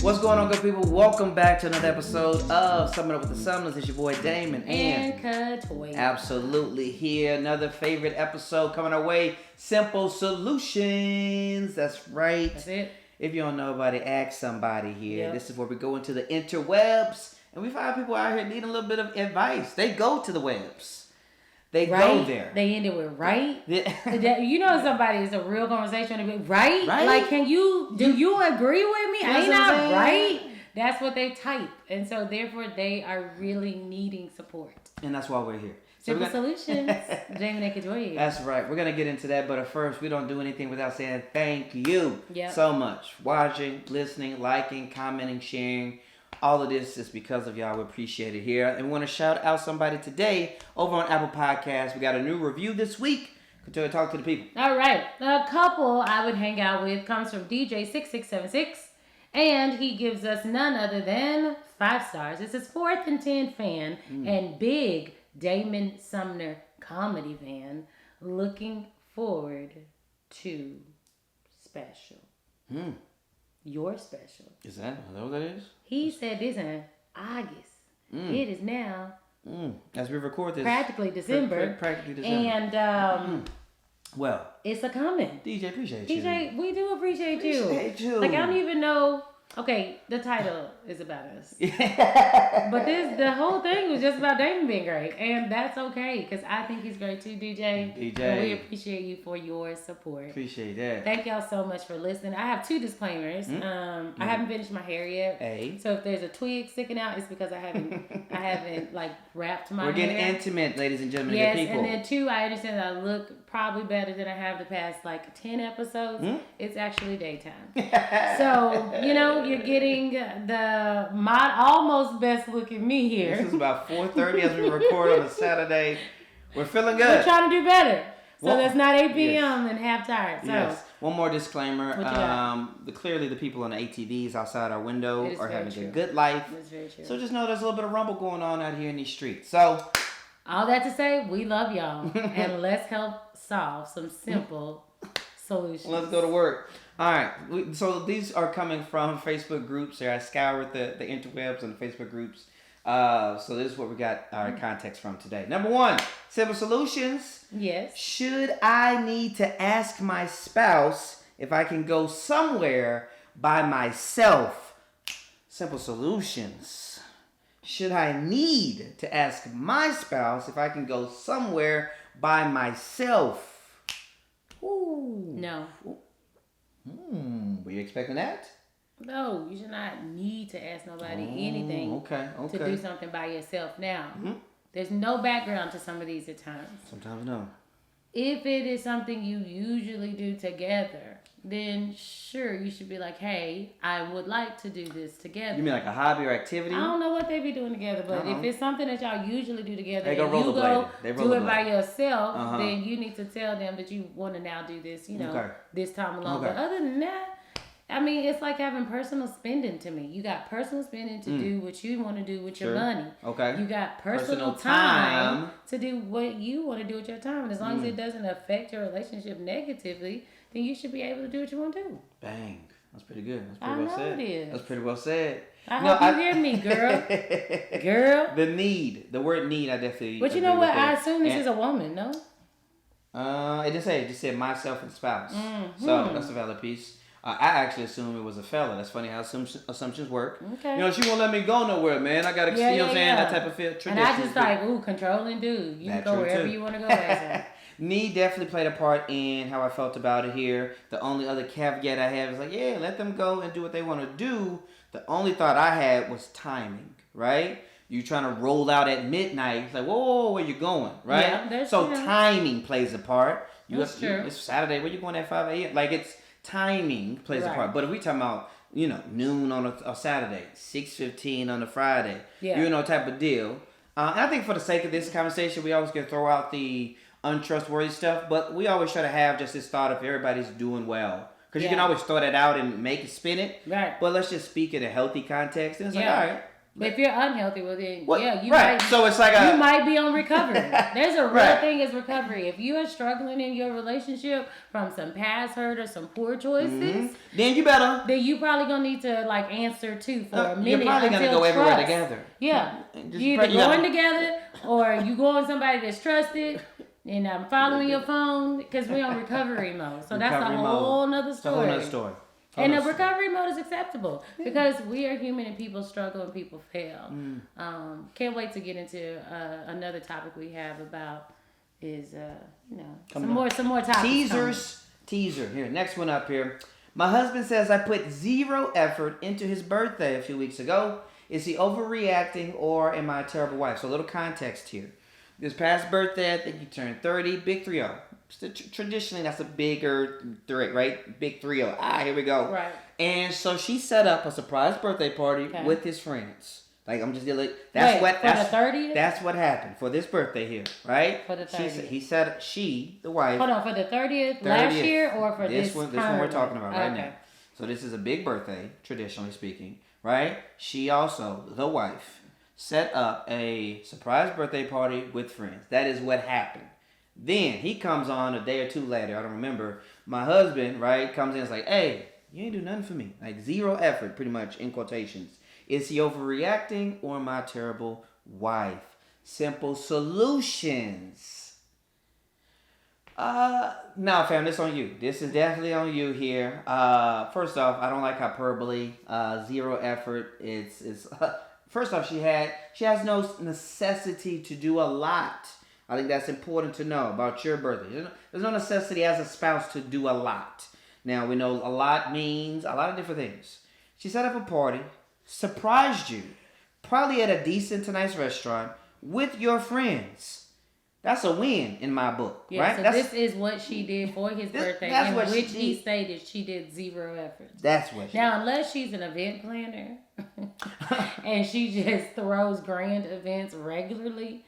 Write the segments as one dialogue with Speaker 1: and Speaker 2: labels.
Speaker 1: What's going on, good people? Welcome back to another episode of Summing Up with the Summoners. It's your boy Damon
Speaker 2: and Katoya.
Speaker 1: Absolutely here. Another favorite episode coming our way. Simple Solutions. That's right.
Speaker 2: That's it.
Speaker 1: If you don't know about it, ask somebody here.
Speaker 2: Yep.
Speaker 1: This is where we go into the interwebs and we find people out here needing a little bit of advice. They go to the webs. They go there.
Speaker 2: They end it with right.
Speaker 1: Yeah.
Speaker 2: You know, somebody is a real conversation. Right? Like, do you agree with me?
Speaker 1: That's
Speaker 2: Ain't I
Speaker 1: what I'm
Speaker 2: right? That's what they type. And so, therefore, they are really needing support.
Speaker 1: And that's why we're here.
Speaker 2: Simple Solutions. Damon and Katoya.
Speaker 1: That's right. We're going to get into that. But at first, we don't do anything without saying thank you so much. Watching, listening, liking, commenting, sharing. All of this is because of y'all. We appreciate it here. And we want to shout out somebody today over on Apple Podcasts. We got a new review this week. Continue to talk to the people.
Speaker 2: All right. A couple I would hang out with comes from DJ6676. And he gives us none other than 5 stars. It's his 4th and 10 fan and big Damon Sumner comedy fan. Looking forward to special. Your special.
Speaker 1: Is that what that is?
Speaker 2: He said this in August. It is now.
Speaker 1: As we record this.
Speaker 2: Practically December.
Speaker 1: Practically December.
Speaker 2: And
Speaker 1: well.
Speaker 2: It's a coming.
Speaker 1: DJ, appreciate you.
Speaker 2: DJ, we do appreciate you.
Speaker 1: Appreciate you.
Speaker 2: Like, I don't even know. Okay, the title is about us. But the whole thing was just about Damon being great. And that's okay, because I think he's great too, DJ. And we appreciate you for your support.
Speaker 1: Appreciate that.
Speaker 2: Thank y'all so much for listening. I have 2 disclaimers. I haven't finished my hair yet. So if there's a twig sticking out, it's because I haven't like wrapped my hair.
Speaker 1: We're getting intimate, ladies and gentlemen.
Speaker 2: Yes,
Speaker 1: people.
Speaker 2: and then 2, I understand that I look probably better than I have the past like 10 episodes. It's actually daytime. So, you know, you're getting my almost best looking me here.
Speaker 1: This is about 4:30 as we record on a Saturday. We're feeling good.
Speaker 2: We're trying to do better. So that's not 8 p.m. and half tired. So
Speaker 1: one more disclaimer. Clearly the people on the ATVs outside our window are having a good life.
Speaker 2: That's very true.
Speaker 1: So just know there's a little bit of rumble going on out here in these streets. So
Speaker 2: all that to say, we love y'all. And let's help solve some simple solutions.
Speaker 1: Let's go to work. All right. So these are coming from Facebook groups. I scoured the interwebs and the Facebook groups. So this is what we got our context from today. Number 1, Simple Solutions.
Speaker 2: Yes.
Speaker 1: Should I need to ask my spouse if I can go somewhere by myself? Simple Solutions. Should I need to ask my spouse if I can go somewhere by myself? Ooh.
Speaker 2: No.
Speaker 1: Were you expecting that?
Speaker 2: No, you should not need to ask nobody anything to do something by yourself. Now, there's no background to some of these at times.
Speaker 1: Sometimes no.
Speaker 2: If it is something you usually do together, then sure, you should be like, hey, I would like to do this together.
Speaker 1: You mean like a hobby or activity?
Speaker 2: I don't know what they be doing together, but if it's something that y'all usually do together and you
Speaker 1: rollerblading.
Speaker 2: go do it by yourself, then you need to tell them that you want to now do this, this time alone. But other than that, I mean, it's like having personal spending to me. You got personal spending to do what you want to do with your money.
Speaker 1: Okay.
Speaker 2: You got personal time to do what you want to do with your time. And as long as it doesn't affect your relationship negatively, then you should be able to do what you want to do.
Speaker 1: Bang. That's pretty good. That's
Speaker 2: pretty well said. It is.
Speaker 1: That's pretty well said.
Speaker 2: I hope you hear me, girl. Girl.
Speaker 1: The word need, I definitely.
Speaker 2: But you know what? I assume this is a woman, no?
Speaker 1: It just said myself and spouse. So that's a valid piece. I actually assumed it was a fella. That's funny how assumptions work.
Speaker 2: Okay.
Speaker 1: She won't let me go nowhere, man. I gotta, you know what I'm saying? That type of tradition.
Speaker 2: And I just like, controlling dude. You can go wherever you want to go.
Speaker 1: Need definitely played a part in how I felt about it here. The only other caveat I have is like, let them go and do what they want to do. The only thought I had was timing, right? You trying to roll out at midnight. It's like, whoa, where you going, right? Yeah, timing plays a part.
Speaker 2: That's true.
Speaker 1: It's Saturday. Where you going at 5 a.m.? Like, it's timing plays a part. But if we talking about, noon on a Saturday, 6:15 on a Friday, type of deal. And I think for the sake of this conversation, we always can throw out the untrustworthy stuff, but we always try to have just this thought if everybody's doing well. Because you can always throw that out and make it spin it.
Speaker 2: Right.
Speaker 1: But let's just speak in a healthy context. And it's like, all right,
Speaker 2: But if you're unhealthy, well then,
Speaker 1: What?
Speaker 2: yeah, you
Speaker 1: right.
Speaker 2: might.
Speaker 1: So it's like
Speaker 2: you might be on recovery. There's a real
Speaker 1: Right.
Speaker 2: thing as recovery. If you are struggling in your relationship from some past hurt or some poor choices,
Speaker 1: then you better.
Speaker 2: then you probably gonna need to like answer too for a minute.
Speaker 1: You're probably gonna go everywhere together.
Speaker 2: Yeah,
Speaker 1: Just
Speaker 2: you either
Speaker 1: pray-
Speaker 2: going together or you go with somebody that's trusted. And I'm following your phone because we're on recovery mode. So that's a
Speaker 1: Recovery
Speaker 2: whole
Speaker 1: mode.
Speaker 2: nother
Speaker 1: It's a whole
Speaker 2: story.
Speaker 1: nother story.
Speaker 2: And the recovery mode is acceptable because we are human and people struggle and people fail. Can't wait to get into another topic we have about is some more topics.
Speaker 1: Teaser. Here, next one up here. My husband says I put zero effort into his birthday a few weeks ago. Is he overreacting or am I a terrible wife? So a little context here. This past birthday, I think you turned 30, big 3-0. Traditionally, that's a bigger three, right? Big 3-0. Here we go.
Speaker 2: Right.
Speaker 1: And so she set up a surprise birthday party with his friends. Like I'm just like that's
Speaker 2: Wait,
Speaker 1: what
Speaker 2: for the 30th?
Speaker 1: That's what happened for this birthday here, right?
Speaker 2: For the 30th.
Speaker 1: He said the wife.
Speaker 2: Hold on, for the 30th last year or for this
Speaker 1: one? This one we're
Speaker 2: current
Speaker 1: talking about right
Speaker 2: Okay.
Speaker 1: now. So this is a big birthday, traditionally speaking, right? She also, the wife, set up a surprise birthday party with friends. That is what happened. Then he comes on a day or two later. I don't remember. My husband, right, comes in and is like, "Hey, you ain't do nothing for me." Like zero effort, pretty much in quotations. Is he overreacting or am I a terrible wife? Simple solutions. No, fam, this on you. This is definitely on you here. First off, I don't like hyperbole. Zero effort. It's first off, she has no necessity to do a lot. I think that's important to know about your birthday. There's no necessity as a spouse to do a lot. Now, we know a lot means a lot of different things. She set up a party, surprised you, probably at a decent to nice restaurant with your friends. That's a win in my book,
Speaker 2: Yeah,
Speaker 1: right?
Speaker 2: so this is what she did for his birthday,
Speaker 1: that's
Speaker 2: in
Speaker 1: what she
Speaker 2: which he
Speaker 1: did.
Speaker 2: stated she did zero effort.
Speaker 1: That's what she
Speaker 2: Now, unless she's an event planner and she just throws grand events regularly.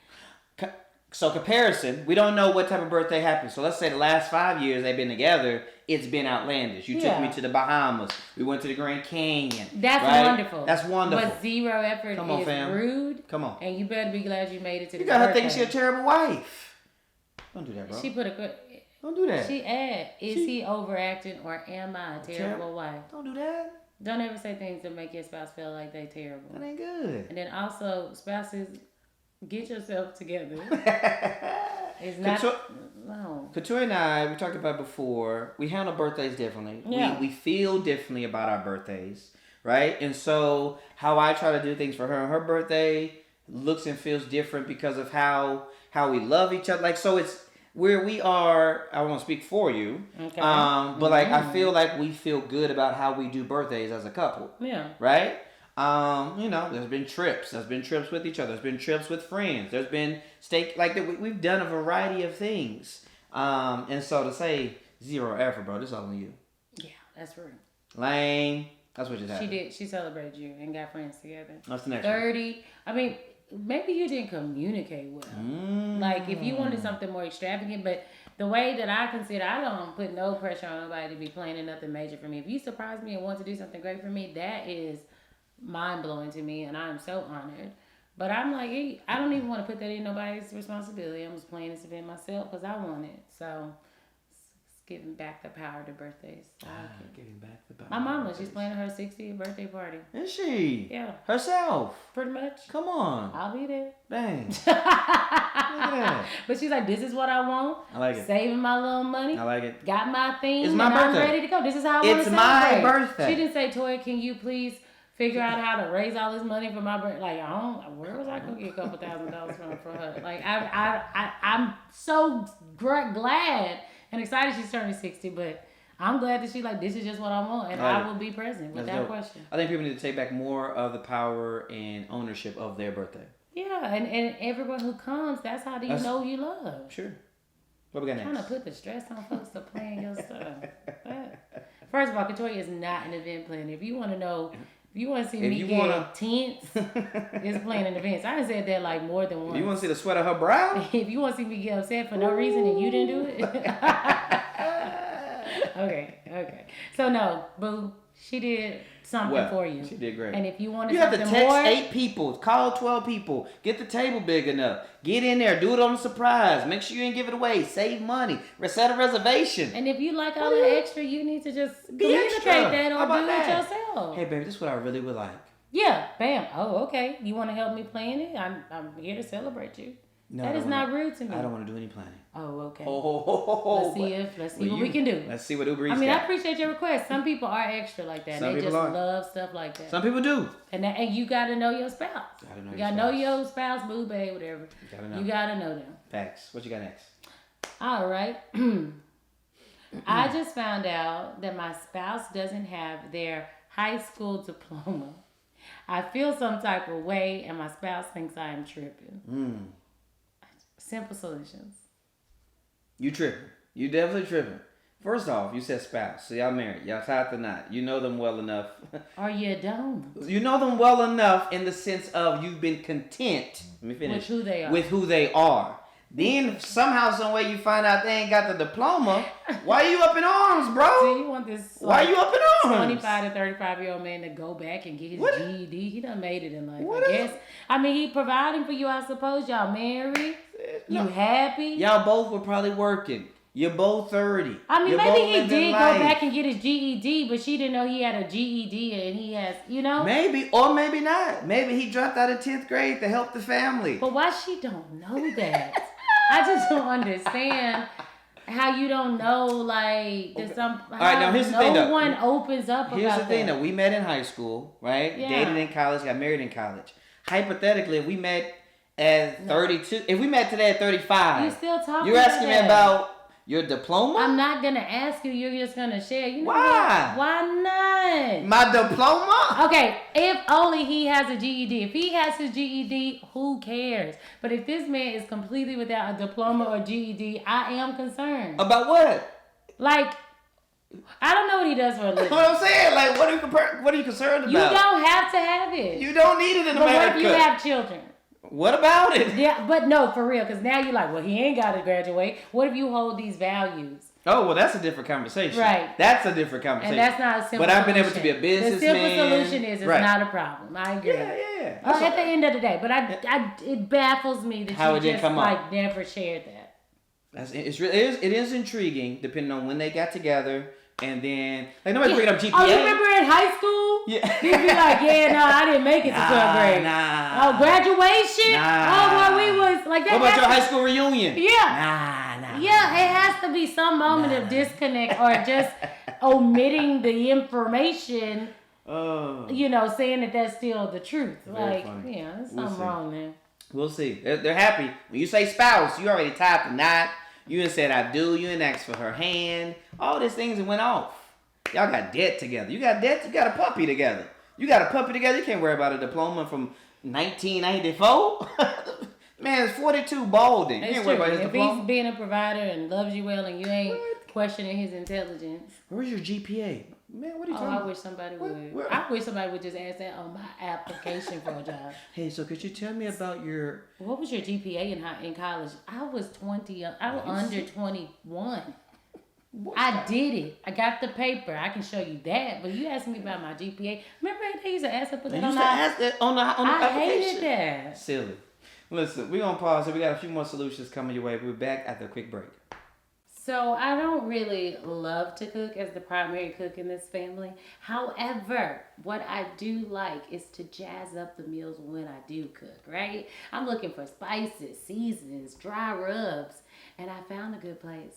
Speaker 1: So comparison, we don't know what type of birthday happened. So let's say the last 5 years they've been together, it's been outlandish. You took me to the Bahamas. We went to the Grand Canyon.
Speaker 2: That's
Speaker 1: right?
Speaker 2: wonderful.
Speaker 1: That's wonderful.
Speaker 2: But zero effort
Speaker 1: Come on,
Speaker 2: is
Speaker 1: fam.
Speaker 2: rude.
Speaker 1: Come on.
Speaker 2: And you better be glad you made it to the
Speaker 1: You got her
Speaker 2: birthday.
Speaker 1: thinking she a terrible wife. Don't do that, bro.
Speaker 2: She put a
Speaker 1: Don't do that.
Speaker 2: She is he overacting or am I a terrible wife?
Speaker 1: Don't do that.
Speaker 2: Don't ever say things that make your spouse feel like they terrible.
Speaker 1: That ain't good.
Speaker 2: And then also, spouses, get yourself together. It's not. No.
Speaker 1: Couture and I, we talked about before, we handle birthdays differently.
Speaker 2: Yeah.
Speaker 1: We feel differently about our birthdays, right? And so how I try to do things for her birthday looks and feels different because of how we love each other. Like, so it's where we are, I won't speak for you,
Speaker 2: Okay.
Speaker 1: but like I feel like we feel good about how we do birthdays as a couple.
Speaker 2: Yeah.
Speaker 1: Right? There's been trips. There's been trips with each other. There's been trips with friends. There's been we've done a variety of things. And so to say zero effort, bro, this all on you.
Speaker 2: Yeah, that's rude.
Speaker 1: Lame. That's what just happened.
Speaker 2: She did. She celebrated you and got friends together.
Speaker 1: What's the next one?
Speaker 2: 30. I mean, maybe you didn't communicate well. Like, if you wanted something more extravagant, but the way that I consider, I don't put no pressure on nobody to be planning nothing major for me. If you surprise me and want to do something great for me, that is mind-blowing to me, and I'm so honored. But I'm like, hey, I don't even want to put that in nobody's responsibility. I'm just playing this event myself because I want it. So it's giving back the power to birthdays.
Speaker 1: Giving back the power.
Speaker 2: My mama, she's planning her 60th birthday party.
Speaker 1: Is she?
Speaker 2: Yeah.
Speaker 1: Herself?
Speaker 2: Pretty much.
Speaker 1: Come on.
Speaker 2: I'll be there.
Speaker 1: Dang. Look at that.
Speaker 2: But she's like, this is what I want.
Speaker 1: I like it.
Speaker 2: Saving my little money.
Speaker 1: I like it.
Speaker 2: Got my thing.
Speaker 1: It's my
Speaker 2: and
Speaker 1: birthday.
Speaker 2: I'm ready to go. This is how I want to
Speaker 1: It's
Speaker 2: celebrate.
Speaker 1: my birthday.
Speaker 2: She didn't say, Toya, can you please figure out how to raise all this money for my birthday? Like, where was I going to get a couple $1,000 from for her? Like, I'm so glad and excited she's turning 60, but I'm glad that she's like, this is just what I want, and I will be present without question.
Speaker 1: I think people need to take back more of the power and ownership of their birthday.
Speaker 2: Yeah, and everyone who comes, that's how you know you love.
Speaker 1: Sure. What we got next?
Speaker 2: Trying to put the stress on folks to plan your stuff. But, first of all, Katoya is not an event planner. If you want to know, if you want to see me get tense, it's planning events. I done said that like more than once.
Speaker 1: You want to see the sweat of her brow?
Speaker 2: If you want to see me get upset for no reason and you didn't do it. Okay. So no, boo. She did something
Speaker 1: Well,
Speaker 2: for you.
Speaker 1: she did great.
Speaker 2: And if you wanted
Speaker 1: You have to
Speaker 2: something
Speaker 1: text
Speaker 2: more,
Speaker 1: 8 people, call 12 people, get the table big enough, get in there, do it on a surprise, make sure you ain't give it away, save money, set a reservation.
Speaker 2: and if you like all the extra, you need to just
Speaker 1: Be
Speaker 2: communicate
Speaker 1: extra.
Speaker 2: that
Speaker 1: How
Speaker 2: or
Speaker 1: about
Speaker 2: do
Speaker 1: that?
Speaker 2: it yourself.
Speaker 1: Hey, baby, this is what I really would like.
Speaker 2: Yeah, bam. Oh, okay. You want to help me plan it? I'm here to celebrate you.
Speaker 1: No,
Speaker 2: that
Speaker 1: I
Speaker 2: is
Speaker 1: don't
Speaker 2: not
Speaker 1: wanna-
Speaker 2: rude to me.
Speaker 1: I don't want to do any planning.
Speaker 2: Oh, okay. Let's see
Speaker 1: Well,
Speaker 2: what we can do.
Speaker 1: Let's see what Uber Eats
Speaker 2: I mean, I
Speaker 1: got.
Speaker 2: appreciate your request. Some people are extra like that.
Speaker 1: Some
Speaker 2: They
Speaker 1: people
Speaker 2: just
Speaker 1: are.
Speaker 2: love stuff like that.
Speaker 1: Some people do.
Speaker 2: And you gotta know your spouse. You gotta know your spouse, boo, babe, whatever. You gotta know them.
Speaker 1: Facts. What you got next?
Speaker 2: All right. I just found out that my spouse doesn't have their high school diploma. I feel some type of way, and my spouse thinks I am tripping. Simple solutions.
Speaker 1: You tripping. You definitely tripping. First off, you said spouse. So y'all married. Y'all tied the knot. You know them well enough.
Speaker 2: Or you don't.
Speaker 1: You know them well enough in the sense of you've been content. Let me finish.
Speaker 2: With who they are.
Speaker 1: With who they are. Then somehow, some way you find out they ain't got the diploma. Why you up in arms, bro?
Speaker 2: So you want this
Speaker 1: Why you up in arms?
Speaker 2: 25 to 35-year-old man to go back and get his
Speaker 1: What?
Speaker 2: GED? He done made it in life,
Speaker 1: What
Speaker 2: I
Speaker 1: is-
Speaker 2: guess. I mean, he providing for you, I suppose. Y'all married.
Speaker 1: No.
Speaker 2: You happy?
Speaker 1: Y'all both were probably working. You're both 30.
Speaker 2: I mean,
Speaker 1: You're
Speaker 2: maybe
Speaker 1: both
Speaker 2: he
Speaker 1: living
Speaker 2: did
Speaker 1: life.
Speaker 2: go back and get his GED, but she didn't know he had a GED and he has, you know?
Speaker 1: Maybe, or maybe not. Maybe he dropped out of 10th grade to help the family.
Speaker 2: But why she don't know that? I just don't understand how you don't know, like, there's some,
Speaker 1: All right, now here's the thing,
Speaker 2: no
Speaker 1: though.
Speaker 2: one opens up about
Speaker 1: Here's the thing,
Speaker 2: that.
Speaker 1: though. We met in high school, right?
Speaker 2: Yeah.
Speaker 1: Dated in college, got married in college. Hypothetically, if we met at 32, if we met today at 35,
Speaker 2: You still talking
Speaker 1: you're asking me
Speaker 2: that.
Speaker 1: about your diploma?
Speaker 2: I'm not gonna ask you. You're just gonna share. You know
Speaker 1: Why?
Speaker 2: what? Why not?
Speaker 1: My diploma?
Speaker 2: Okay, if only he has a GED. If he has his GED, who cares? But if this man is completely without a diploma or GED, I am concerned.
Speaker 1: About what?
Speaker 2: Like, I don't know what he does for a
Speaker 1: That's
Speaker 2: living.
Speaker 1: what I'm saying. Like, what are you concerned about?
Speaker 2: You don't have to have it.
Speaker 1: You don't need it in
Speaker 2: But what
Speaker 1: America.
Speaker 2: if you have children?
Speaker 1: What about it?
Speaker 2: Yeah, but no, for real, because now you're like, well, he ain't got to graduate. What if you hold these values?
Speaker 1: Oh, well, that's a different conversation.
Speaker 2: Right.
Speaker 1: That's a different conversation.
Speaker 2: And that's not a simple
Speaker 1: But I've been
Speaker 2: solution.
Speaker 1: able to be a businessman.
Speaker 2: The simple solution is it's
Speaker 1: Right.
Speaker 2: not a problem. I agree.
Speaker 1: Yeah.
Speaker 2: At the end of the day, but it baffles me that
Speaker 1: How
Speaker 2: you
Speaker 1: it didn't
Speaker 2: just
Speaker 1: come up.
Speaker 2: never shared that.
Speaker 1: It is intriguing depending on when they got together, and then like nobody bringing up GPA.
Speaker 2: Oh, you remember in high school?
Speaker 1: Yeah.
Speaker 2: He'd be like, yeah, no, I didn't make it to 12th grade.
Speaker 1: Nah.
Speaker 2: Oh, graduation?
Speaker 1: Nah.
Speaker 2: Oh, well, we was like that.
Speaker 1: What about
Speaker 2: has
Speaker 1: your
Speaker 2: to-
Speaker 1: high school reunion?
Speaker 2: Yeah.
Speaker 1: Nah.
Speaker 2: Yeah, it has to be some moment of disconnect or just omitting the information,
Speaker 1: Oh.
Speaker 2: saying that that's still the truth.
Speaker 1: Very funny.
Speaker 2: There's
Speaker 1: We'll
Speaker 2: something
Speaker 1: see.
Speaker 2: wrong there.
Speaker 1: We'll see. They're happy. When you say spouse, you already tied the knot. You done said I do. You didn't ask for her hand. All these things that went off. Y'all got debt together. You got debt. You got a puppy together. You got a puppy together. You can't worry about a diploma from 1994. Man, it's 42 balding. You
Speaker 2: It's
Speaker 1: can't worry
Speaker 2: true.
Speaker 1: about his
Speaker 2: If
Speaker 1: diploma.
Speaker 2: he's being a provider and loves you well and you ain't questioning his intelligence.
Speaker 1: Where's your GPA? Man, what are you talking
Speaker 2: I
Speaker 1: about?
Speaker 2: wish somebody would.
Speaker 1: Where-
Speaker 2: I wish somebody would just ask that on my application for a job.
Speaker 1: Hey, so could you tell me about your...
Speaker 2: What was your GPA in college? I was 20. I was under 21. I did it. I got the paper. I can show you that. But you asked me about my GPA. Remember they used to ask to put
Speaker 1: They
Speaker 2: that
Speaker 1: used
Speaker 2: on
Speaker 1: to
Speaker 2: our...
Speaker 1: ask that on the
Speaker 2: I
Speaker 1: application.
Speaker 2: hated that.
Speaker 1: Silly. Listen, we're going to pause here. We got a few more solutions coming your way. We'll be back after a quick break.
Speaker 2: So I don't really love to cook as the primary cook in this family. However, what I do like is to jazz up the meals when I do cook, right? I'm looking for spices, seasonings, dry rubs, and I found a good place.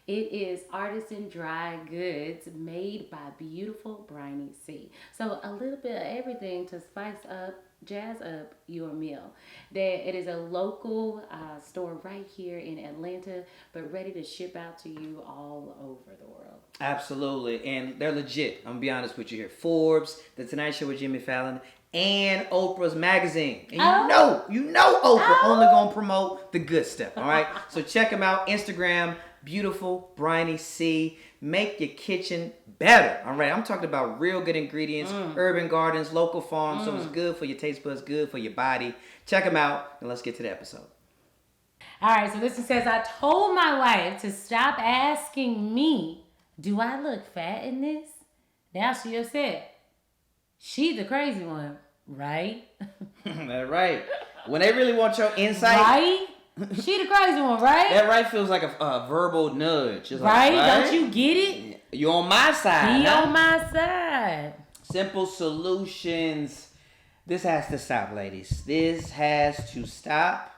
Speaker 2: It is Artisan Dry Goods made by beautiful Briny C. So a little bit of everything to spice up, jazz up your meal. It is a local store right here in Atlanta, but ready to ship out to you all over the world.
Speaker 1: Absolutely. And they're legit. I'm going to be honest with you here. Forbes, The Tonight Show with Jimmy Fallon, and Oprah's magazine. And you know Oprah only going to promote the good stuff, all right? So check them out. Instagram, beautiful Briny C. Make your kitchen better, all right? I'm talking about real good ingredients, urban gardens, local farms, so it's good for your taste buds, good for your body. Check them out, and let's get to the episode.
Speaker 2: All right, so this one says, I told my wife to stop asking me, do I look fat in this? Now she upset. She the crazy one, right?
Speaker 1: That's right. When they really want your insight,
Speaker 2: Right? She the crazy one, right?
Speaker 1: that right feels like a verbal nudge. It's
Speaker 2: Right?
Speaker 1: like,
Speaker 2: Don't you get it?
Speaker 1: You on my side.
Speaker 2: Be
Speaker 1: huh?
Speaker 2: on my side.
Speaker 1: Simple solutions. This has to stop, ladies. This has to stop.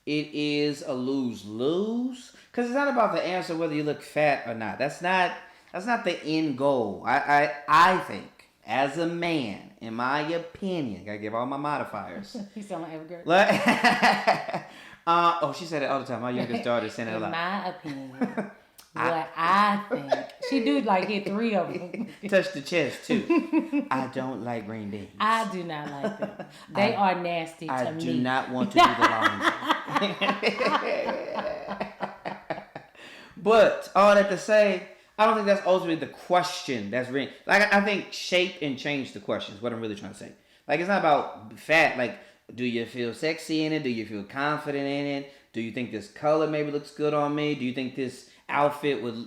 Speaker 1: It is a lose-lose. Because it's not about the answer whether you look fat or not. That's not the end goal. I think, as a man, in my opinion, gotta give all my modifiers.
Speaker 2: You sound like every girl.
Speaker 1: She said it all the time. My youngest daughter said it a lot.
Speaker 2: In my opinion, what I think. She do like hit 3 of them.
Speaker 1: Touch the chest too. I don't like green beans.
Speaker 2: I do not like them. They are nasty to me.
Speaker 1: I do not want to do the laundry. But all that to say, I don't think that's ultimately the question that's written. Like, I think shape and change the question is what I'm really trying to say. Like, it's not about fat. Like, do you feel sexy in it? Do you feel confident in it? Do you think this color maybe looks good on me? Do you think this outfit would,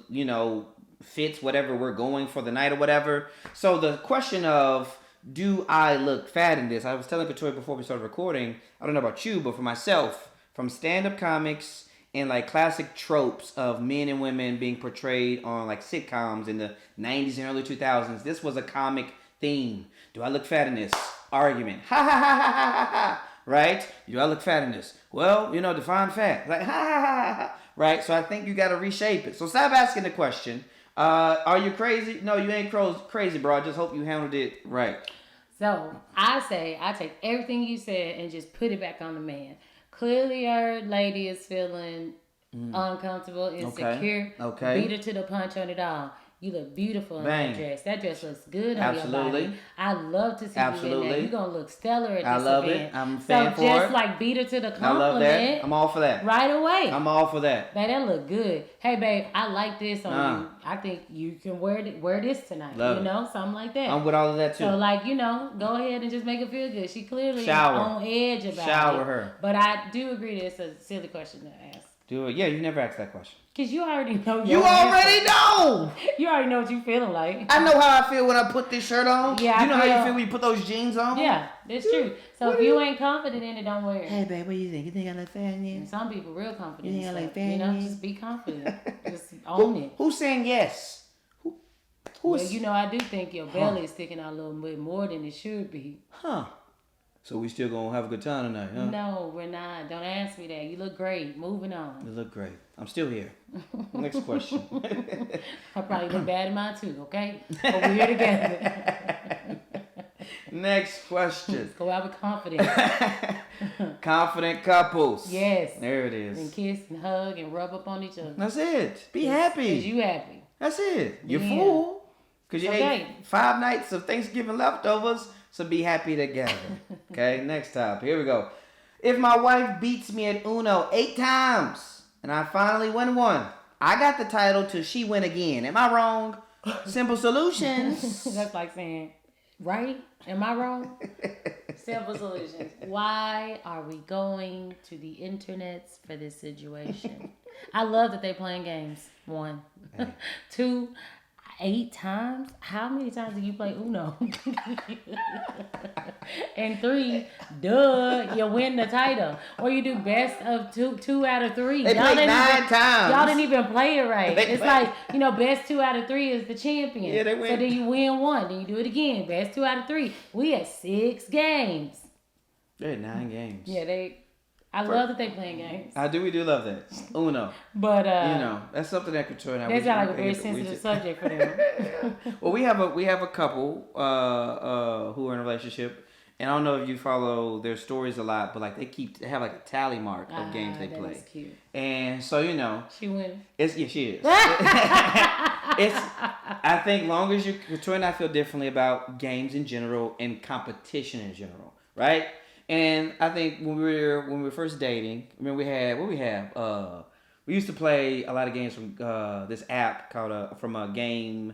Speaker 1: fits whatever we're going for the night or whatever? So the question of, do I look fat in this? I was telling Victoria before we started recording, I don't know about you, but for myself, from stand-up comics and like classic tropes of men and women being portrayed on like sitcoms in the 90s and early 2000s, this was a comic theme. Do I look fat in this? Argument. Ha ha ha ha ha ha. Right? Do I look fat in this? Well, define fat. Like, ha ha ha ha. Right? So I think you got to reshape it. So stop asking the question. Are you crazy? No, you ain't crazy, bro. I just hope you handled it right.
Speaker 2: So I say I take everything you said and just put it back on the man. Clearly, our lady is feeling uncomfortable, insecure.
Speaker 1: Okay.
Speaker 2: Beat her to the punch on it all. You look beautiful in
Speaker 1: Bang.
Speaker 2: that dress. That dress looks good on
Speaker 1: Absolutely.
Speaker 2: your body. I love to see you in that. You're going to look stellar at this
Speaker 1: I love
Speaker 2: event.
Speaker 1: it. I'm a fan for
Speaker 2: So just
Speaker 1: it.
Speaker 2: like beat her to the
Speaker 1: I love
Speaker 2: compliment.
Speaker 1: that. I'm all for that.
Speaker 2: Right away.
Speaker 1: I'm all for that.
Speaker 2: Man, that look good. Hey, babe, I like this on you. I think you can wear this tonight.
Speaker 1: Love it.
Speaker 2: Something like that.
Speaker 1: I'm with all of that too.
Speaker 2: So, go ahead and just make her feel good. She clearly
Speaker 1: Shower.
Speaker 2: on edge about it.
Speaker 1: Shower her.
Speaker 2: But I do agree that it's a silly question to ask.
Speaker 1: Do it. Yeah, you never asked that question.
Speaker 2: Because you already know.
Speaker 1: You already know.
Speaker 2: You already know what you're feeling like.
Speaker 1: I know how I feel when I put this shirt on.
Speaker 2: Yeah,
Speaker 1: You know how you feel when you put those jeans on?
Speaker 2: Yeah, that's true. So if you ain't confident in it, don't wear it.
Speaker 1: Hey, babe, what do you think? You think I look fat in
Speaker 2: And
Speaker 1: this?
Speaker 2: some people real confident.
Speaker 1: You think I
Speaker 2: in
Speaker 1: like
Speaker 2: stuff,
Speaker 1: fat in this?
Speaker 2: just be confident. Just own it.
Speaker 1: Who's saying yes? Who's...
Speaker 2: Well, I do think your belly is sticking out a little bit more than it should be.
Speaker 1: Huh. So we still gonna have a good time tonight, huh?
Speaker 2: No, we're not. Don't ask me that. You look great. Moving on.
Speaker 1: You look great. I'm still here. Next question.
Speaker 2: I probably look bad in mine too, okay? But we're here together.
Speaker 1: Next question.
Speaker 2: Go out with confidence.
Speaker 1: Confident couples.
Speaker 2: Yes.
Speaker 1: There it is.
Speaker 2: And kiss and hug and rub up on each other.
Speaker 1: That's it. Be happy.
Speaker 2: Because you happy.
Speaker 1: That's it. You're
Speaker 2: Yeah.
Speaker 1: full. Because you
Speaker 2: Okay.
Speaker 1: ate 5 nights of Thanksgiving leftovers. So be happy together. Okay, next topic. Here we go. If my wife beats me at Uno 8 times and I finally win one, I got the title till she win again. Am I wrong? Simple solutions.
Speaker 2: That's like saying, right? Am I wrong? Simple solutions. Why are we going to the internets for this situation? I love that they playing games. 1. 2, 8 times? How many times do you play Uno? And 3, you win the title. Or you do best of 2 out of 3.
Speaker 1: They played 9 times.
Speaker 2: Y'all didn't even play it right.
Speaker 1: They
Speaker 2: It's
Speaker 1: played-
Speaker 2: like, best 2 out of 3 is the champion.
Speaker 1: Yeah, they win.
Speaker 2: So then you win 1. Then you do it again. Best 2 out of 3. We had 6 games.
Speaker 1: They had 9 games.
Speaker 2: Yeah, I love that they playing games.
Speaker 1: We do love that. Uno.
Speaker 2: But
Speaker 1: that's something that could turn out.
Speaker 2: that's not like a very sensitive subject for them.
Speaker 1: Well, we have a couple who are in a relationship, and I don't know if you follow their stories a lot, but like they have like a tally mark of games they play.
Speaker 2: That's cute.
Speaker 1: And so
Speaker 2: She winning.
Speaker 1: she is. I think long as Troy and I feel differently about games in general and competition in general, right? And I think when we were first dating, I mean we used to play a lot of games from this app called from a game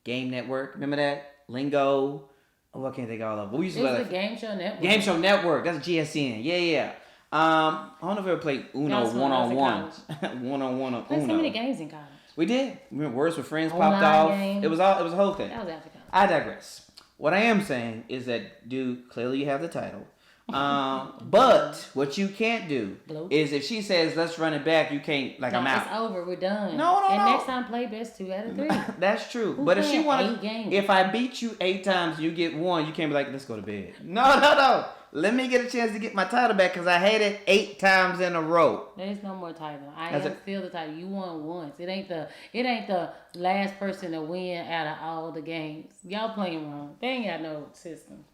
Speaker 1: network. Remember that? Lingo. Oh, I can't think of all of them. We used to play
Speaker 2: It's the Game Show Network.
Speaker 1: Game Show Network. That's GSN. Yeah. I don't know if we ever played Uno
Speaker 2: That was when I was in
Speaker 1: one-on-one. One-on-one on
Speaker 2: Played
Speaker 1: Uno.
Speaker 2: so many games in college.
Speaker 1: We did. Remember Words with Friends
Speaker 2: Online
Speaker 1: popped off.
Speaker 2: games.
Speaker 1: It was a whole thing.
Speaker 2: That was after college.
Speaker 1: I digress. What I am saying is that, dude, clearly you have the title. But what you can't do is if she says let's run it back, you can't like I'm out.
Speaker 2: It's over. We're done.
Speaker 1: No.
Speaker 2: Next time play best 2 out of 3.
Speaker 1: That's true.
Speaker 2: Who
Speaker 1: but if she wants,
Speaker 2: games?
Speaker 1: if I beat you 8 times, you get 1. You can't be like let's go to bed. No. Let me get a chance to get my title back because I had it 8 times in a row.
Speaker 2: There's no more title. I am still the title. You won once. It ain't the last person to win out of all the games. Y'all playing wrong. They ain't got no system.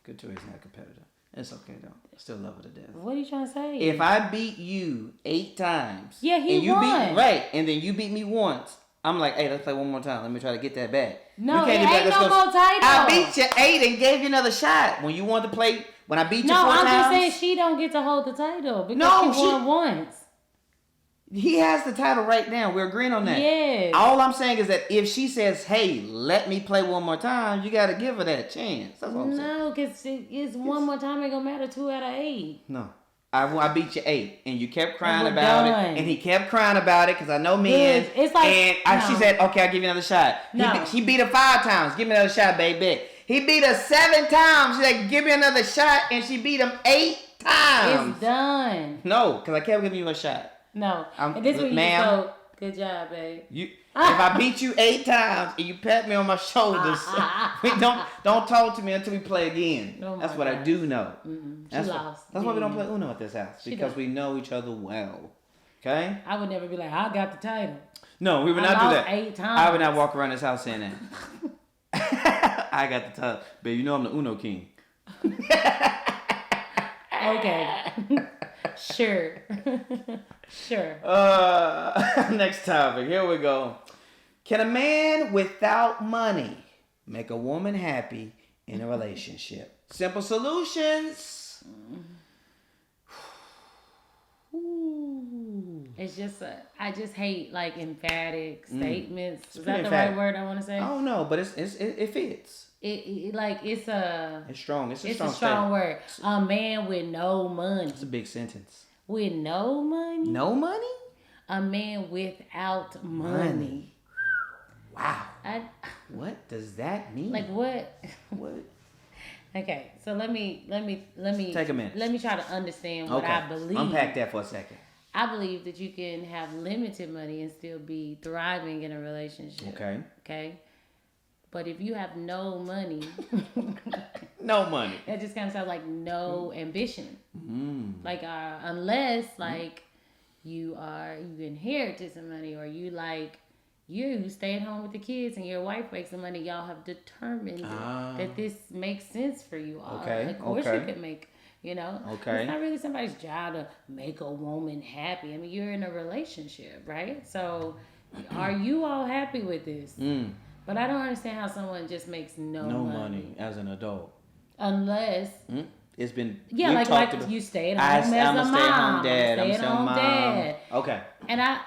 Speaker 1: Good choice, not competitor. It's okay though. I still love her to death.
Speaker 2: What are you trying to say?
Speaker 1: If I beat you 8 times,
Speaker 2: yeah, he
Speaker 1: and you
Speaker 2: won.
Speaker 1: and then you beat me once, I'm like, hey, let's play one more time. Let me try to get that back.
Speaker 2: No, it ain't no more title.
Speaker 1: I beat you 8 and gave you another shot. When you wanted to play, when I beat you 4 times.
Speaker 2: No, I'm just saying she don't get to hold the title because she won once.
Speaker 1: He has the title right now. We're agreeing on that.
Speaker 2: Yes.
Speaker 1: All I'm saying is that if she says, hey, let me play one more time, you got to give her that chance. That's what I'm saying.
Speaker 2: No, because it's one more time. It going to matter 2 out of 8.
Speaker 1: No. I beat you 8, and you kept crying about it, and he kept crying about it because I know men.
Speaker 2: It's like,
Speaker 1: she said, okay, I'll give you another shot.
Speaker 2: No.
Speaker 1: He beat her 5 times. Give me another shot, baby. He beat her 7 times. She said, give me another shot, and she beat him 8 times.
Speaker 2: It's done.
Speaker 1: No, because I kept giving you a shot.
Speaker 2: No. And this week you go, good job, babe.
Speaker 1: If I beat you 8 times and you pat me on my shoulders, don't talk to me until we play again.
Speaker 2: Oh
Speaker 1: that's what God. I do know.
Speaker 2: Mm-hmm.
Speaker 1: That's why we don't play Uno at this house, because we know each other well. Okay?
Speaker 2: I would never be like, I got the title.
Speaker 1: No, we would not do that.
Speaker 2: 8 times.
Speaker 1: I would not walk around this house saying that. I got the title. Babe, you know I'm the Uno king.
Speaker 2: Okay. Sure.
Speaker 1: Next topic. Here we go. Can a man without money make a woman happy in a relationship? Simple solutions.
Speaker 2: It's just I just hate like emphatic statements. Is that the
Speaker 1: emphatic.
Speaker 2: right word I want to say?
Speaker 1: Oh no, but it fits.
Speaker 2: It's
Speaker 1: strong. It's
Speaker 2: a strong word. A man with no money.
Speaker 1: It's a big sentence.
Speaker 2: With no money?
Speaker 1: No money?
Speaker 2: A man without money.
Speaker 1: Wow. What does that mean?
Speaker 2: Like what?
Speaker 1: What?
Speaker 2: Okay, so let me
Speaker 1: take a minute.
Speaker 2: Let me try to understand what I believe.
Speaker 1: Unpack that for a second.
Speaker 2: I believe that you can have limited money and still be thriving in a relationship. Okay. But if you have no money,
Speaker 1: no money,
Speaker 2: that just kind of sounds like no ambition.
Speaker 1: Mm.
Speaker 2: Like unless like you inherited some money, or you stay at home with the kids and your wife makes some money. Y'all have determined that this makes sense for you all.
Speaker 1: Okay.
Speaker 2: Of course you can make.
Speaker 1: Okay.
Speaker 2: It's not really somebody's job to make a woman happy. I mean, you're in a relationship, right? So, are you all happy with this?
Speaker 1: Mm.
Speaker 2: But I don't understand how someone just makes no money
Speaker 1: as an adult.
Speaker 2: Unless
Speaker 1: it's been
Speaker 2: like you stay at home as a mom.
Speaker 1: Stay at home dad. Okay.
Speaker 2: And I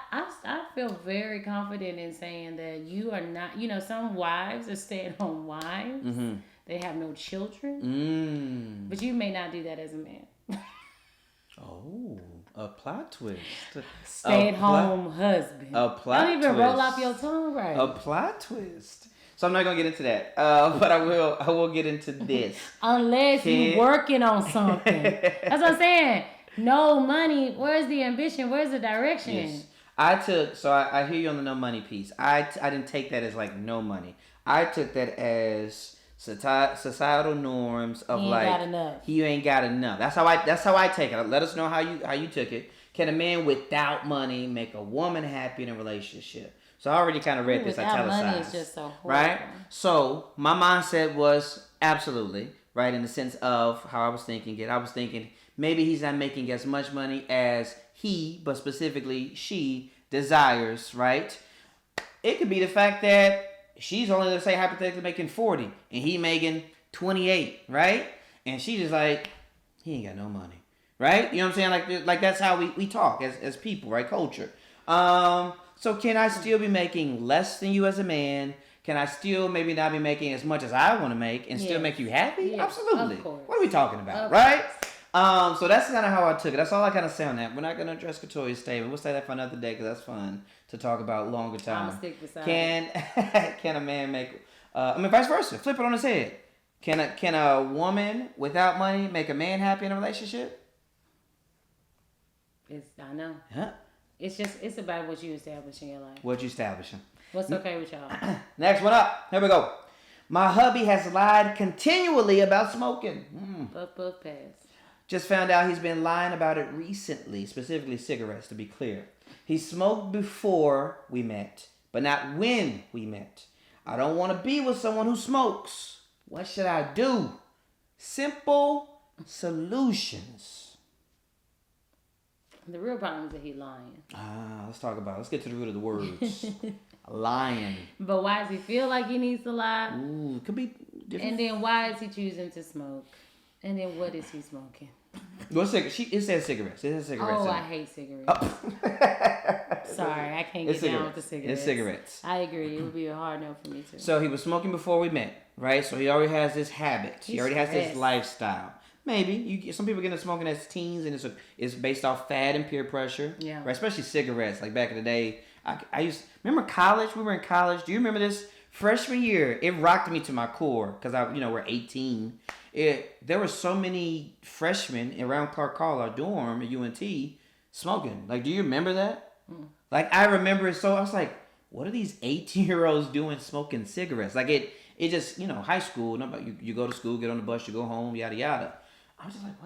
Speaker 2: feel very confident in saying that you are not. Some wives are stay-at-home wives. Mm-hmm. They have no children. But you may not do that as a man.
Speaker 1: Oh, a plot twist.
Speaker 2: Stay-at-home husband.
Speaker 1: A plot
Speaker 2: don't even
Speaker 1: twist.
Speaker 2: Roll off your tongue right.
Speaker 1: A plot twist. So I'm not gonna get into that. But I will get into this.
Speaker 2: Unless you're working on something. That's what I'm saying. No money. Where's the ambition? Where's the direction?
Speaker 1: Yes. I hear you on the no money piece. I didn't take that as like no money. I took that as societal norms of
Speaker 2: you
Speaker 1: ain't got enough. That's how I take it. Let us know how you took it. Can a man without money make a woman happy in a relationship? So I already kind of read this italicized.
Speaker 2: Money is just so horrible.
Speaker 1: Right? So my mindset was absolutely right in the sense of how I was thinking it. I was thinking maybe he's not making as much money as he, but specifically she, desires, right? It could be the fact that she's only, let's say, hypothetically making 40 and he making 28, right? And she just like, he ain't got no money, right? You know what I'm saying? Like that's how we talk as people, right? Culture. So can I still be making less than you as a man? Can I still maybe not be making as much as I want to make and still make you happy?
Speaker 2: Yes,
Speaker 1: Absolutely.
Speaker 2: of course.
Speaker 1: What are we talking about, right? So that's kind of how I took it. That's all I kind of say on that. We're not going to address Katoria's statement. We'll say that for another day because that's fun to talk about longer time.
Speaker 2: I'm stick beside
Speaker 1: Can a man make Vice versa. Flip it on its head. Can a woman without money make a man happy in a relationship?
Speaker 2: I know.
Speaker 1: Huh?
Speaker 2: It's about what you establish in your life.
Speaker 1: What you establishing?
Speaker 2: What's okay with y'all?
Speaker 1: Next one up. Here we go. My hubby has lied continually about smoking.
Speaker 2: Buff pass.
Speaker 1: Just found out he's been lying about it recently, specifically cigarettes, to be clear. He smoked before we met, but not when we met. I don't want to be with someone who smokes. What should I do? Simple solutions.
Speaker 2: The real problem is that he's lying.
Speaker 1: Let's get to the root of the words. Lying.
Speaker 2: But why does he feel like he needs to lie?
Speaker 1: Ooh, it could be different.
Speaker 2: And then why is he choosing to smoke? And then what is he smoking?
Speaker 1: Well, it says cigarettes. It says cigarettes.
Speaker 2: Oh, I hate cigarettes. Sorry, I can't get down with the cigarettes.
Speaker 1: It's cigarettes.
Speaker 2: I agree. It would be a hard no for me too.
Speaker 1: So he was smoking before we met, right? So he already has this habit. He already has this lifestyle. Maybe some people get into smoking as teens, and it's based off fad and peer pressure.
Speaker 2: Yeah.
Speaker 1: Right. Especially cigarettes. Like back in the day, I used remember college. We were in college. Do you remember this? Freshman year, it rocked me to my core because we're 18. There were so many freshmen around Clark Hall, our dorm at UNT, smoking. Like, do you remember that? Like, I remember it. So I was like, what are these 18-year-olds doing smoking cigarettes? Like it just high school. You go to school, get on the bus, you go home, yada yada. I was just like,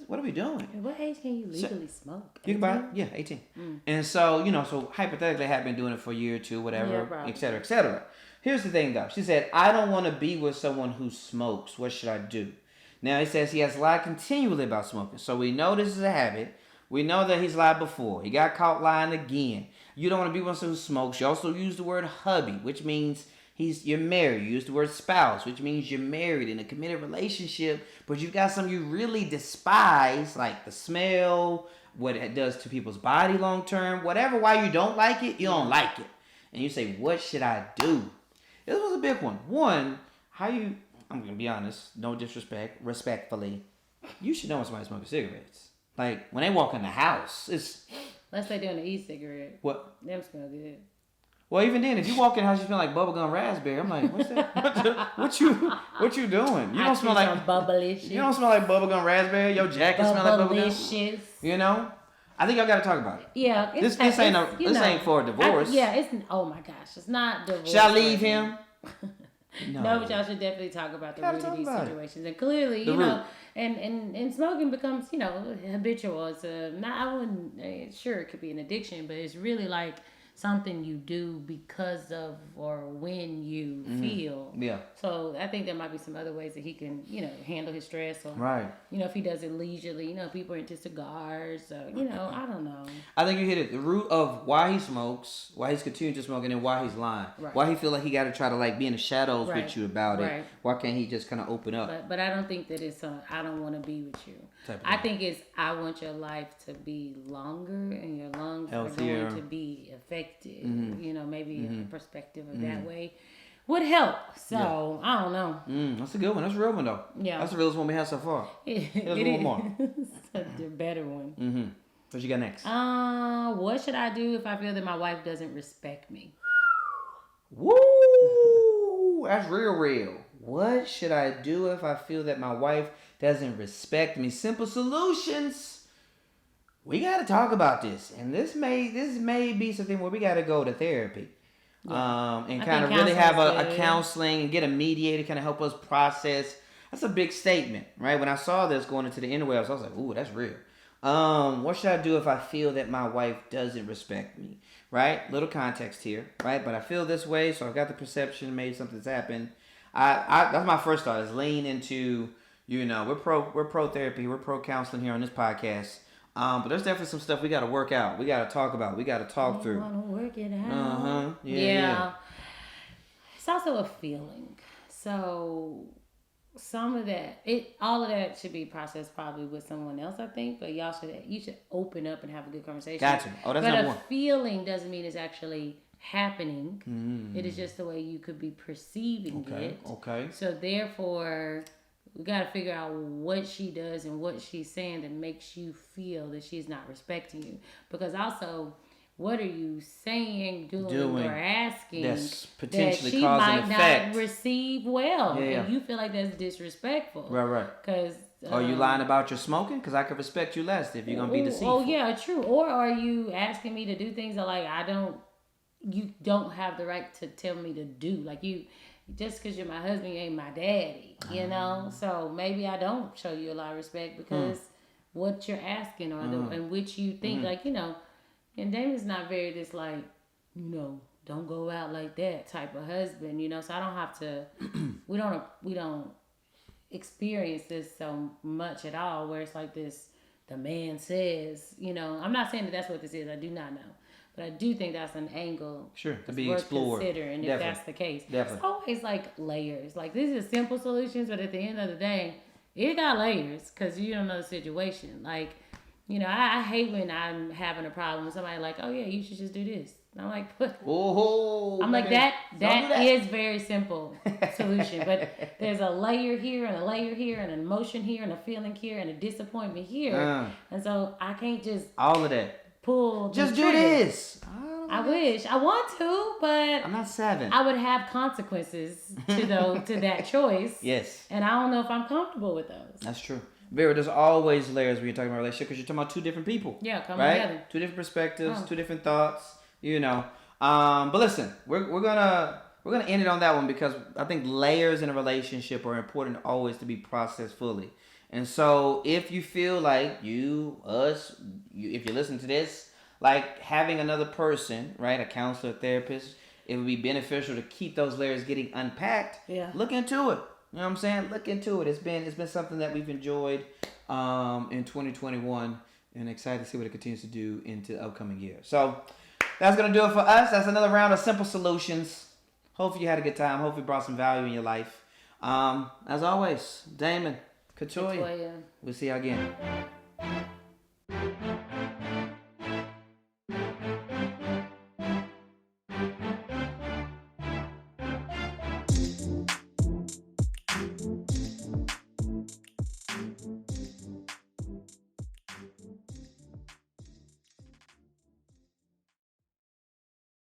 Speaker 1: what are we doing?
Speaker 2: At what age can you legally smoke?
Speaker 1: You can buy it? Yeah, 18. And so, so hypothetically, I had been doing it for a year or two, whatever, et cetera, et cetera. Here's the thing, though. She said, I don't want to be with someone who smokes. What should I do? Now, he says he has lied continually about smoking. So we know this is a habit. We know that he's lied before. He got caught lying again. You don't want to be with someone who smokes. You also use the word hubby, which means you're married. You use the word spouse, which means you're married in a committed relationship, but you've got something you really despise, like the smell, what it does to people's body long term, whatever. Why you don't like it, you don't like it. And you say, what should I do? This was a big one. One, I'm going to be honest, no disrespect, respectfully, you should know when somebody's smoking cigarettes. Like, when they walk in the house, it's...
Speaker 2: Unless they doing an e-cigarette.
Speaker 1: What?
Speaker 2: Them smell good.
Speaker 1: Well, even then, if you walk in the house, you smell like bubblegum raspberry. I'm like, what's that? What you doing? You don't smell like
Speaker 2: bubbly shit.
Speaker 1: You don't smell like bubblegum raspberry. Your jacket smell like bubblegum. You know? I think y'all got to talk about it.
Speaker 2: Yeah.
Speaker 1: This ain't for a divorce.
Speaker 2: Oh my gosh, it's not divorce.
Speaker 1: Should I leave him?
Speaker 2: No, but y'all should definitely talk about the root of these situations. And clearly, and smoking becomes, habitual. It's I wouldn't, sure it could be an addiction, but it's really like something you do because of or when you feel. Yeah. So I think there might be some other ways that he can, handle his stress. Or, right. If he does it leisurely, people are into cigars. So, I don't know.
Speaker 1: I think you hit it. The root of why he smokes, why he's continuing to smoke, and then why he's lying. Right. Why he feel like he got to try to be in the shadows with you about it. Why can't he just kind of open up?
Speaker 2: But I don't think that it's I don't want to be with you. I think it's I want your life to be longer and your lungs healthier. Are going to be affected. Maybe a perspective of that way would help. So I don't know.
Speaker 1: That's a good one. That's a real one though. Yeah, that's the realest one we have so far. There's one more.
Speaker 2: The better one.
Speaker 1: What you got next?
Speaker 2: What should I do if I feel that my wife doesn't respect me?
Speaker 1: Woo! That's real. What should I do if I feel that my wife doesn't respect me? Simple solutions. We got to talk about this, and this may be something where we got to go to therapy, and kind of really have a counseling and get a mediator kind of help us process. That's a big statement, right? When I saw this going into the interwebs, I was like, "Ooh, that's real." What should I do if I feel that my wife doesn't respect me? Right? Little context here, right? But I feel this way, so I've got the perception, maybe something's happened. That's my first thought is lean into, we're pro therapy, we're pro counseling here on this podcast. But there's definitely some stuff we got to work out. We got to talk about. We got to talk through.
Speaker 2: Want to work it out. Yeah. It's also a feeling. So some of that, all of that should be processed probably with someone else, I think. But you should open up and have a good conversation.
Speaker 1: Gotcha. Oh, that's number one.
Speaker 2: But a feeling doesn't mean it's actually happening. It is just the way you could be perceiving it. Okay. So therefore, we got to figure out what she does and what she's saying that makes you feel that she's not respecting you. Because also, what are you saying,
Speaker 1: Doing
Speaker 2: or asking
Speaker 1: that's
Speaker 2: that
Speaker 1: potentially
Speaker 2: she
Speaker 1: causing
Speaker 2: might
Speaker 1: effect.
Speaker 2: not receive well,
Speaker 1: Yeah.
Speaker 2: and you feel like that's disrespectful,
Speaker 1: Right.
Speaker 2: Because
Speaker 1: Are you lying about your smoking? Because I could respect you less if you're gonna be deceitful.
Speaker 2: Oh yeah, true. Or are you asking me to do things that like you don't have the right to tell me to do, like you. Just because you're my husband, you ain't my daddy, you know. So maybe I don't show you a lot of respect because what you're asking or and which you think like, you know. And Damon's not very this like, you know, don't go out like that type of husband, you know. So I don't have to. we don't experience this so much at all. Where it's like this, the man says, you know. I'm not saying that that's what this is. I do not know. But I do think that's an angle
Speaker 1: to be
Speaker 2: worth
Speaker 1: explored.
Speaker 2: considering if that's the case.
Speaker 1: Definitely.
Speaker 2: It's always like layers. Like these are simple solutions, but at the end of the day, it got layers because you don't know the situation. Like, you know, I hate when I'm having a problem with somebody like, oh yeah, you should just do this. And I'm like, I'm like that is very simple solution, but there's a layer here and a layer here and an emotion here and a feeling here and a disappointment here, and so I can't just
Speaker 1: all of that.
Speaker 2: Pull.
Speaker 1: Just do this.
Speaker 2: I wish I want to, but
Speaker 1: I'm not savvy.
Speaker 2: I would have consequences to that choice.
Speaker 1: Yes.
Speaker 2: And I don't know if I'm comfortable with those.
Speaker 1: That's true. Vera, there's always layers when you're talking about relationship because you're talking about two different people.
Speaker 2: Yeah, come
Speaker 1: right?
Speaker 2: together.
Speaker 1: Two different perspectives, two different thoughts. You know. But listen, we're gonna end it on that one because I think layers in a relationship are important always to be processed fully. And so if you feel like if you listen to this, like having another person, right, a counselor, therapist, it would be beneficial to keep those layers getting unpacked.
Speaker 2: Yeah.
Speaker 1: Look into it. You know what I'm saying? Look into it. It's been something that we've enjoyed in 2021 and excited to see what it continues to do into the upcoming year. So that's going to do it for us. That's another round of Simple Solutions. Hopefully you had a good time. Hopefully it brought some value in your life. As always, Damon, Katoya. We'll see you again.